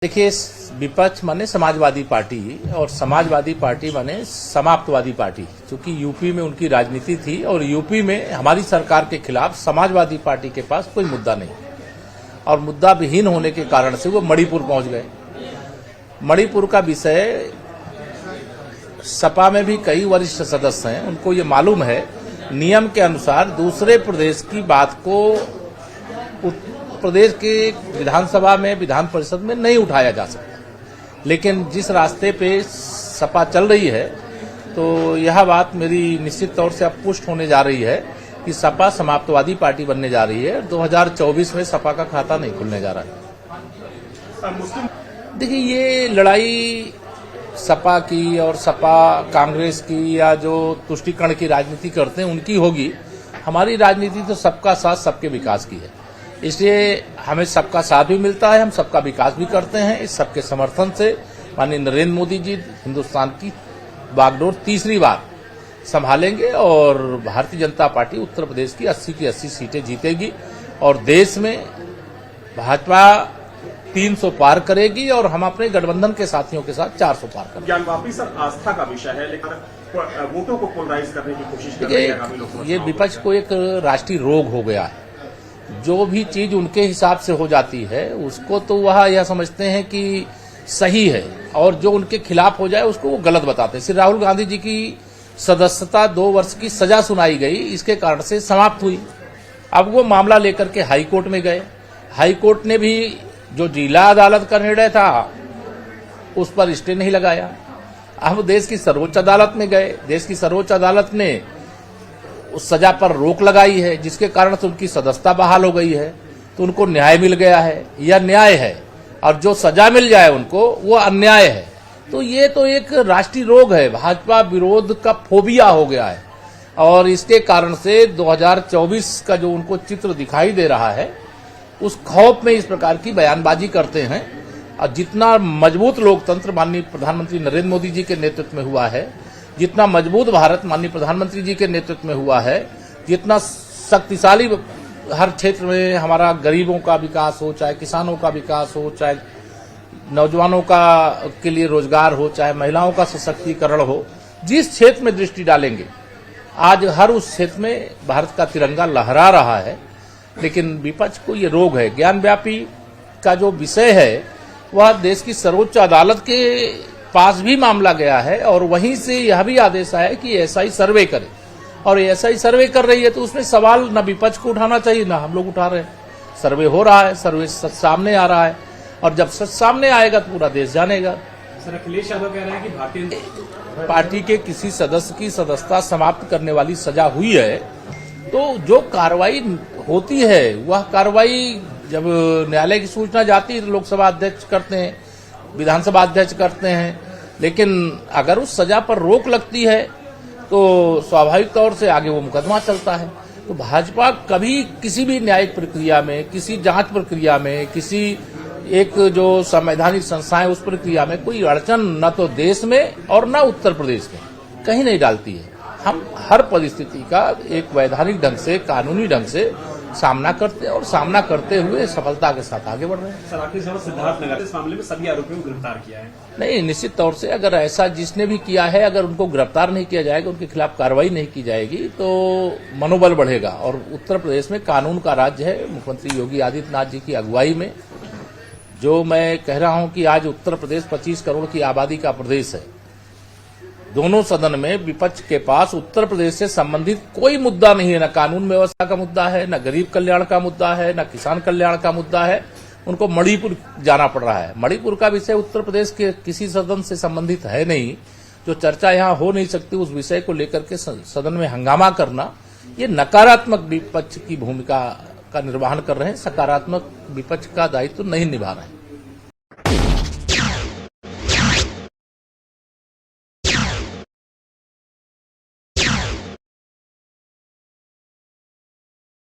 देखिए, विपक्ष माने समाजवादी पार्टी और समाजवादी पार्टी माने समाप्तवादी पार्टी। क्योंकि यूपी में उनकी राजनीति थी और यूपी में हमारी सरकार के खिलाफ समाजवादी पार्टी के पास कोई मुद्दा नहीं और मुद्दा विहीन होने के कारण से वो मणिपुर पहुंच गए। मणिपुर का विषय सपा में भी कई वरिष्ठ सदस्य हैं, उनको ये मालूम है नियम के अनुसार दूसरे प्रदेश की बात को प्रदेश के विधानसभा में विधान परिषद में नहीं उठाया जा सकता। लेकिन जिस रास्ते पे सपा चल रही है तो यह बात मेरी निश्चित तौर से अब पुष्ट होने जा रही है कि सपा समाप्तवादी पार्टी बनने जा रही है। 2024 में सपा का खाता नहीं खुलने जा रहा है। देखिए, ये लड़ाई सपा की और सपा कांग्रेस की या जो तुष्टीकरण की राजनीति करते हैं उनकी होगी। हमारी राजनीति तो सबका साथ सबके विकास की है, इसलिए हमें सबका साथ भी मिलता है, हम सबका विकास भी करते हैं। इस सबके समर्थन से माननीय नरेंद्र मोदी जी हिंदुस्तान की बागडोर तीसरी बार संभालेंगे और भारतीय जनता पार्टी उत्तर प्रदेश की 80 की 80 सीटें जीतेगी और देश में भाजपा 300 पार करेगी और हम अपने गठबंधन के साथियों के साथ 400 पार करेंगे। ज्ञानवापी सर आस्था का विषय है, लेकिन वोटों को पोलराइज करने की कोशिश कर रहे हैं। ये विपक्ष को एक राष्ट्रीय रोग हो गया है। जो भी चीज उनके हिसाब से हो जाती है उसको तो वह यह समझते हैं कि सही है और जो उनके खिलाफ हो जाए उसको वो गलत बताते हैं। श्री राहुल गांधी जी की सदस्यता 2 वर्ष की सजा सुनाई गई, इसके कारण से समाप्त हुई। अब वो मामला लेकर के हाई कोर्ट में गए। हाई कोर्ट ने भी जो जिला अदालत का निर्णय था उस पर स्टे नहीं लगाया। अब देश की सर्वोच्च अदालत में गए। देश की सर्वोच्च अदालत ने उस सजा पर रोक लगाई है, जिसके कारण से उनकी सदस्यता बहाल हो गई है। तो उनको न्याय मिल गया है, यह न्याय है, और जो सजा मिल जाए उनको वो अन्याय है। तो ये तो एक राष्ट्रीय रोग है, भाजपा विरोध का फोबिया हो गया है और इसके कारण से 2024 का जो उनको चित्र दिखाई दे रहा है उस खौफ में इस प्रकार की बयानबाजी करते हैं। और जितना मजबूत लोकतंत्र माननीय प्रधानमंत्री नरेंद्र मोदी जी के नेतृत्व में हुआ है, जितना मजबूत भारत माननीय प्रधानमंत्री जी के नेतृत्व में हुआ है, जितना शक्तिशाली हर क्षेत्र में हमारा गरीबों का विकास हो, चाहे किसानों का विकास हो, चाहे नौजवानों का के लिए रोजगार हो, चाहे महिलाओं का सशक्तिकरण हो, जिस क्षेत्र में दृष्टि डालेंगे आज हर उस क्षेत्र में भारत का तिरंगा लहरा रहा है। लेकिन विपक्ष को ये रोग है। ज्ञानव्यापी का जो विषय है वह देश की सर्वोच्च अदालत के पास भी मामला गया है और वहीं से यह भी आदेश आया कि एसआई सर्वे करे और एसआई सर्वे कर रही है तो उसमें सवाल न विपक्ष को उठाना चाहिए न हम लोग उठा रहे हैं। सर्वे हो रहा है, सर्वे सच सामने आ रहा है और जब सच सामने आएगा तो पूरा देश जानेगा। सर, अखिलेश यादव कह रहे हैं कि भारतीय पार्टी के किसी सदस्य की सदस्यता समाप्त करने वाली सजा हुई है तो जो कार्रवाई होती है वह कार्रवाई जब न्यायालय की सूचना जाती है तो लोकसभा अध्यक्ष करते हैं, विधानसभा अध्यक्ष करते हैं। लेकिन अगर उस सजा पर रोक लगती है तो स्वाभाविक तौर से आगे वो मुकदमा चलता है। तो भाजपा कभी किसी भी न्यायिक प्रक्रिया में, किसी जांच प्रक्रिया में, किसी एक जो संवैधानिक संस्थाएं उस प्रक्रिया में कोई अड़चन न तो देश में और न उत्तर प्रदेश में कहीं नहीं डालती है। हम हर परिस्थिति का एक वैधानिक ढंग से, कानूनी ढंग से सामना करते और सामना करते हुए सफलता के साथ आगे बढ़ रहे हैं। सर, आखिरी सवाल, सिद्धार्थनगर इस मामले में सभी आरोपियों को गिरफ्तार किया है? नहीं, निश्चित तौर से अगर ऐसा जिसने भी किया है अगर उनको गिरफ्तार नहीं किया जाएगा, उनके खिलाफ कार्रवाई नहीं की जाएगी तो मनोबल बढ़ेगा। और उत्तर प्रदेश में कानून का राज्य है। मुख्यमंत्री योगी आदित्यनाथ जी की अगुवाई में जो मैं कह रहा हूं कि आज उत्तर प्रदेश 25 करोड़ की आबादी का प्रदेश है। दोनों सदन में विपक्ष के पास उत्तर प्रदेश से संबंधित कोई मुद्दा नहीं है। न कानून व्यवस्था का मुद्दा है, न गरीब कल्याण का मुद्दा है, न किसान कल्याण का मुद्दा है। उनको मणिपुर जाना पड़ रहा है। मणिपुर का विषय उत्तर प्रदेश के किसी सदन से संबंधित है नहीं। जो चर्चा यहाँ हो नहीं सकती उस विषय को लेकर के सदन में हंगामा करना, ये नकारात्मक विपक्ष की भूमिका का निर्वहन कर रहे हैं, सकारात्मक विपक्ष का दायित्व नहीं निभा रहे हैं।